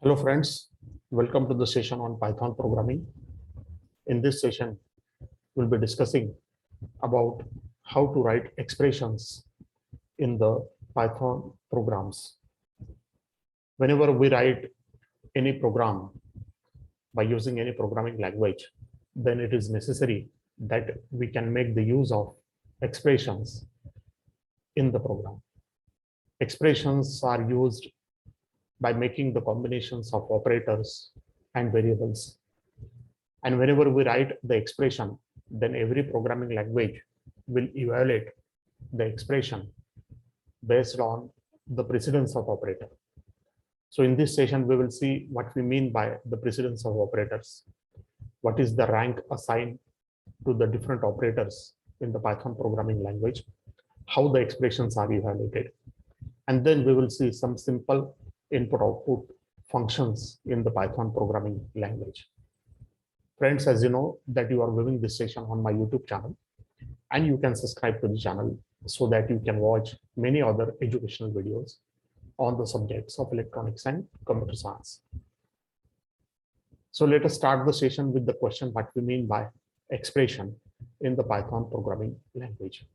Hello friends, welcome to the session on Python programming. In this session, we'll be discussing about how to write expressions in the Python programs. Whenever we write any program by using any programming language, then it is necessary that we can make the use of expressions in the program. Expressions are used by making the combinations of operators and variables. And whenever we write the expression, then every programming language will evaluate the expression based on the precedence of operator. So in this session, we will see what we mean by the precedence of operators. What is the rank assigned to the different operators in the Python programming language, how the expressions are evaluated. And then we will see some simple input-output functions in the Python programming language. Friends, as you know that you are viewing this session on my YouTube channel, and you can subscribe to the channel so that you can watch many other educational videos on the subjects of electronics and computer science. So let us start the session with the question what we mean by expression in the Python programming language.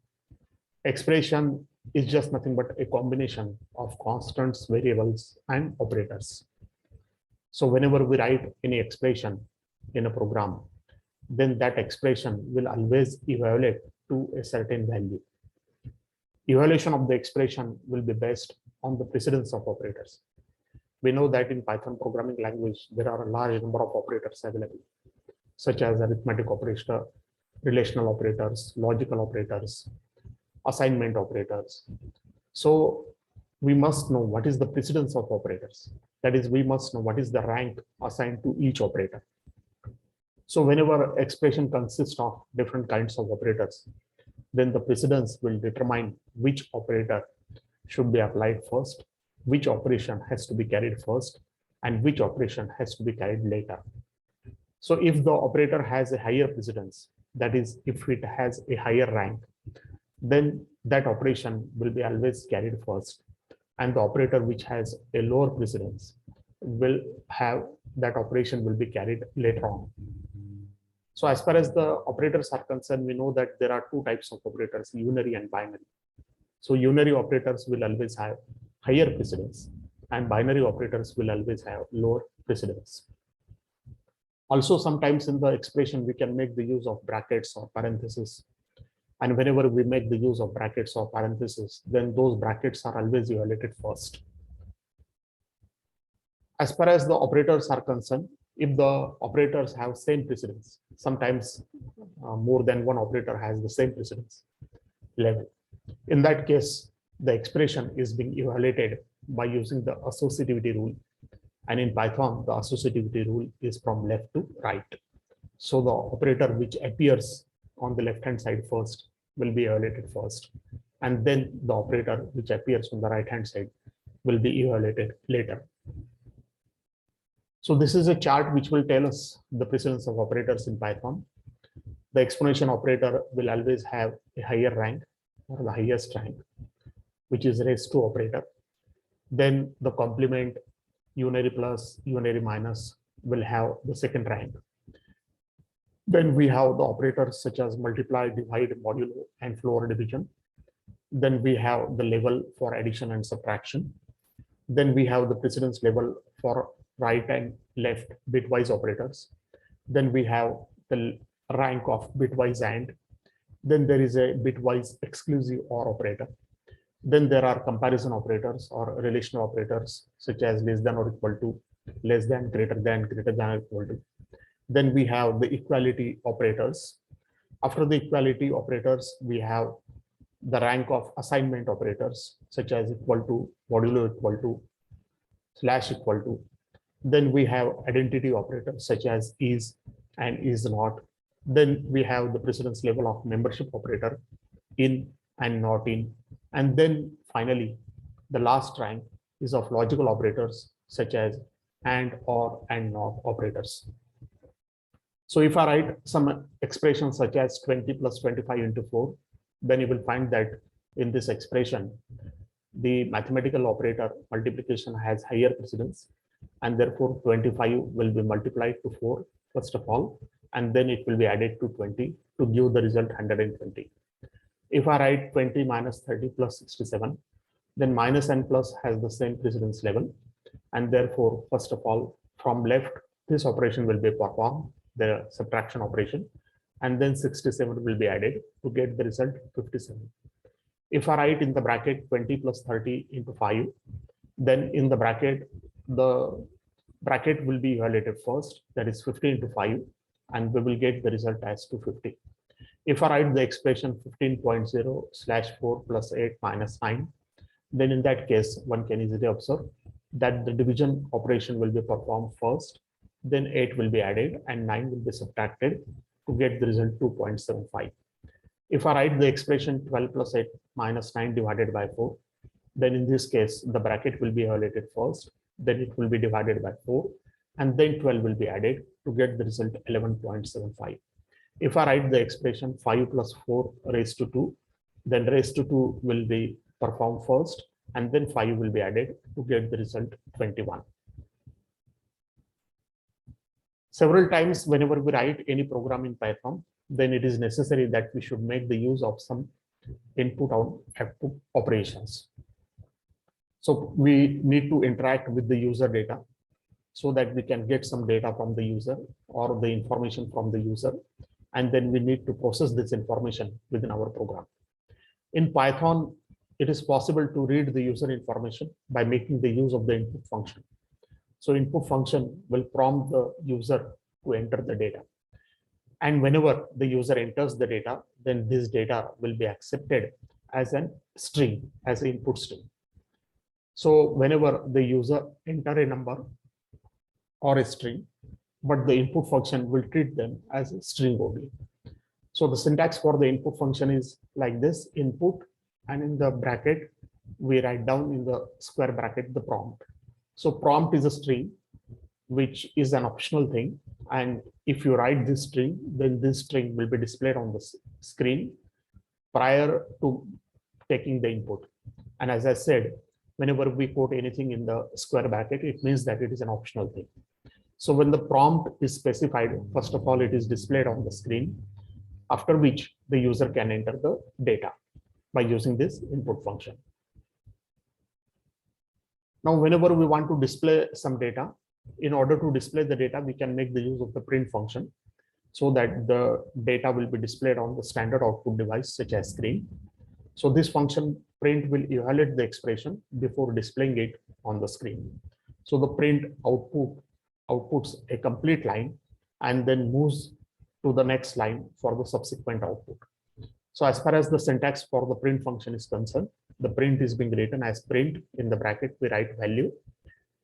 Expression is just nothing but a combination of constants, variables, and operators. So whenever we write any expression in a program, then that expression will always evaluate to a certain value. Evaluation of the expression will be based on the precedence of operators. We know that in Python programming language, there are a large number of operators available, such as arithmetic operator, relational operators, logical operators, assignment operators. So we must know what is the precedence of operators. That is, we must know what is the rank assigned to each operator. So whenever expression consists of different kinds of operators, then the precedence will determine which operator should be applied first, which operation has to be carried first, and which operation has to be carried later. So if the operator has a higher precedence, that is, if it has a higher rank, then that operation will be always carried first. And the operator which has a lower precedence will have that operation will be carried later on. So as far as the operators are concerned, we know that there are two types of operators, unary and binary. So unary operators will always have higher precedence, and binary operators will always have lower precedence. Also, sometimes in the expression, we can make the use of brackets or parentheses. And whenever we make the use of brackets or parentheses, then those brackets are always evaluated first. As far as the operators are concerned, if the operators have same precedence, sometimes more than one operator has the same precedence level. In that case, the expression is being evaluated by using the associativity rule. And in Python, the associativity rule is from left to right. So the operator which appears on the left-hand side first will be evaluated first. And then the operator which appears on the right-hand side will be evaluated later. So this is a chart which will tell us the precedence of operators in Python. The exponential operator will always have a higher rank or the highest rank, which is raised to operator. Then the complement, unary plus, unary minus will have the second rank. Then we have the operators such as multiply, divide, modulo, and floor division. Then we have the level for addition and subtraction. Then we have the precedence level for right and left bitwise operators. Then we have the rank of bitwise AND. Then there is a bitwise exclusive OR operator. Then there are comparison operators or relational operators such as less than or equal to, less than, greater than or equal to. Then we have the equality operators. After the equality operators, we have the rank of assignment operators such as equal to, modulo equal to, slash equal to. Then we have identity operators such as is and is not. Then we have the precedence level of membership operator, in and not in. And then finally, the last rank is of logical operators such as and, or, and not operators. So if I write some expression such as 20 plus 25 into 4, then you will find that in this expression, the mathematical operator multiplication has higher precedence, and therefore 25 will be multiplied to 4 first of all, and then it will be added to 20 to give the result 120. If I write 20 minus 30 plus 67, then minus and plus has the same precedence level, and therefore first of all from left this operation will be performed, the subtraction operation, and then 67 will be added to get the result 57. If I write in the bracket 20 plus 30 into 5, then in the bracket will be evaluated first, that is 50 into 5, and we will get the result as 250. If I write the expression 15.0 slash 4 plus 8 minus 9, then in that case one can easily observe that the division operation will be performed first, then 8 will be added and 9 will be subtracted to get the result 2.75. If I write the expression 12 plus 8 minus 9 divided by 4, then in this case the bracket will be evaluated first, then it will be divided by 4, and then 12 will be added to get the result 11.75. If I write the expression 5 plus 4 raised to 2, then raised to 2 will be performed first, and then 5 will be added to get the result 21. Several times whenever we write any program in Python, then it is necessary that we should make the use of some input or output operations. So we need to interact with the user data so that we can get some data from the user or the information from the user, and then we need to process this information within our program. In Python, it is possible to read the user information by making the use of the input function. So input function will prompt the user to enter the data. And whenever the user enters the data, then this data will be accepted as a string, as an input string. So whenever the user enter a number or a string, but the input function will treat them as a string only. So the syntax for the input function is like this: input, and in the bracket, we write down in the square bracket the prompt. So prompt is a string, which is an optional thing. And if you write this string, then this string will be displayed on the screen prior to taking the input. And as I said, whenever we quote anything in the square bracket, it means that it is an optional thing. So when the prompt is specified, first of all, it is displayed on the screen, after which the user can enter the data by using this input function. Now, whenever we want to display some data, in order to display the data, we can make the use of the print function so that the data will be displayed on the standard output device such as screen. So this function print will evaluate the expression before displaying it on the screen. So the print outputs a complete line and then moves to the next line for the subsequent output. So as far as the syntax for the print function is concerned, the print is being written as print. In the bracket, we write value,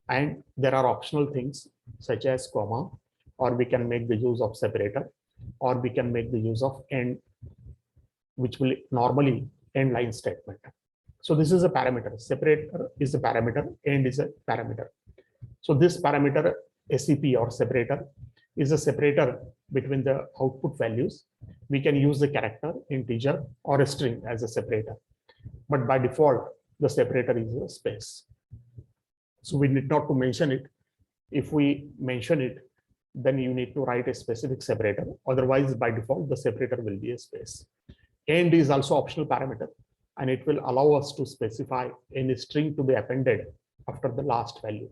and there are optional things such as comma, or we can make the use of separator, or we can make the use of end, which will normally end line statement. So this is a parameter. Separator is a parameter, end is a parameter. So this parameter SCP or separator is a separator between the output values. We can use the character, integer, or a string as a separator. But by default, the separator is a space. So we need not to mention it. If we mention it, then you need to write a specific separator. Otherwise, by default, the separator will be a space. End is also optional parameter, and it will allow us to specify any string to be appended after the last value.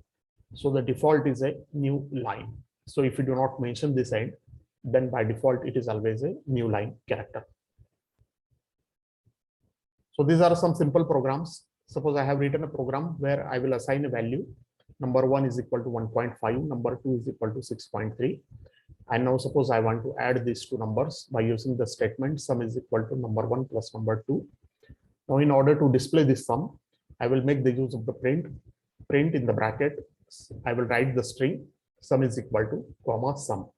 So the default is a new line. So if you do not mention this end, then by default, it is always a new line character. So these are some simple programs. Suppose I have written a program where I will assign a value. Number 1 is equal to 1.5, number 2 is equal to 6.3. And now suppose I want to add these two numbers by using the statement sum is equal to number 1 plus number 2. Now in order to display this sum, I will make the use of the print in the bracket. I will write the string sum is equal to comma sum.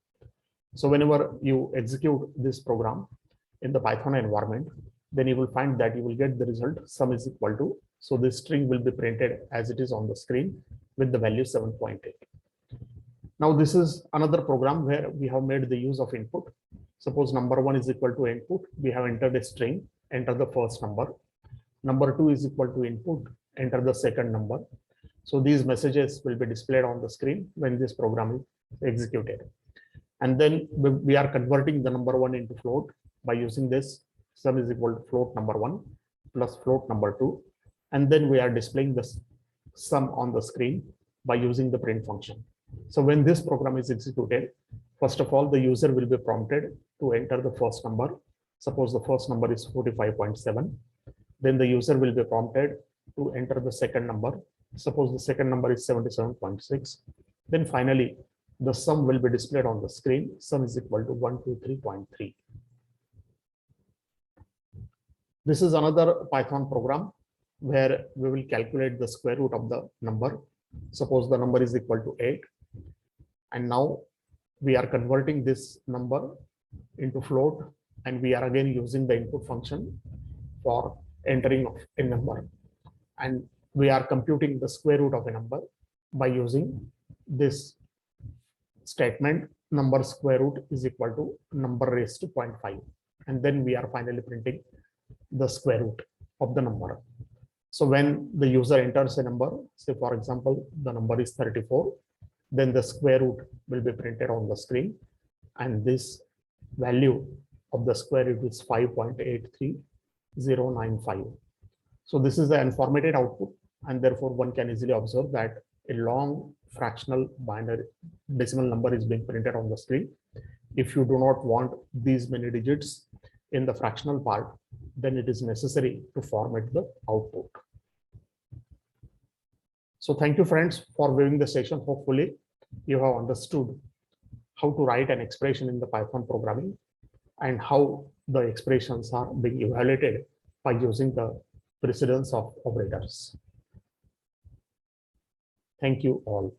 So whenever you execute this program in the Python environment, then you will find that you will get the result sum is equal to. So this string will be printed as it is on the screen with the value 7.8. Now this is another program where we have made the use of input. Suppose number 1 is equal to input. We have entered a string, enter the first number. Number 2 is equal to input, enter the second number. So these messages will be displayed on the screen when this program is executed. And then we are converting the number 1 into float by using this sum is equal to float number 1 plus float number 2. And then we are displaying the sum on the screen by using the print function. So when this program is executed, first of all, the user will be prompted to enter the first number. Suppose the first number is 45.7. Then the user will be prompted to enter the second number. Suppose the second number is 77.6. Then finally, the sum will be displayed on the screen. Sum is equal to 123.3. This is another Python program where we will calculate the square root of the number. Suppose the number is equal to 8. And now we are converting this number into float, and we are again using the input function for entering of a number. And we are computing the square root of a number by using this statement, number square root is equal to number raised to 0.5. And then we are finally printing the square root of the number. So when the user enters a number, say for example, the number is 34, then the square root will be printed on the screen. And this value of the square root is 5.83095. So this is the unformatted output, and therefore one can easily observe that a long fractional binary decimal number is being printed on the screen. If you do not want these many digits in the fractional part, then it is necessary to format the output. So thank you, friends, for viewing the session. Hopefully you have understood how to write an expression in the Python programming and how the expressions are being evaluated by using the precedence of operators. Thank you all.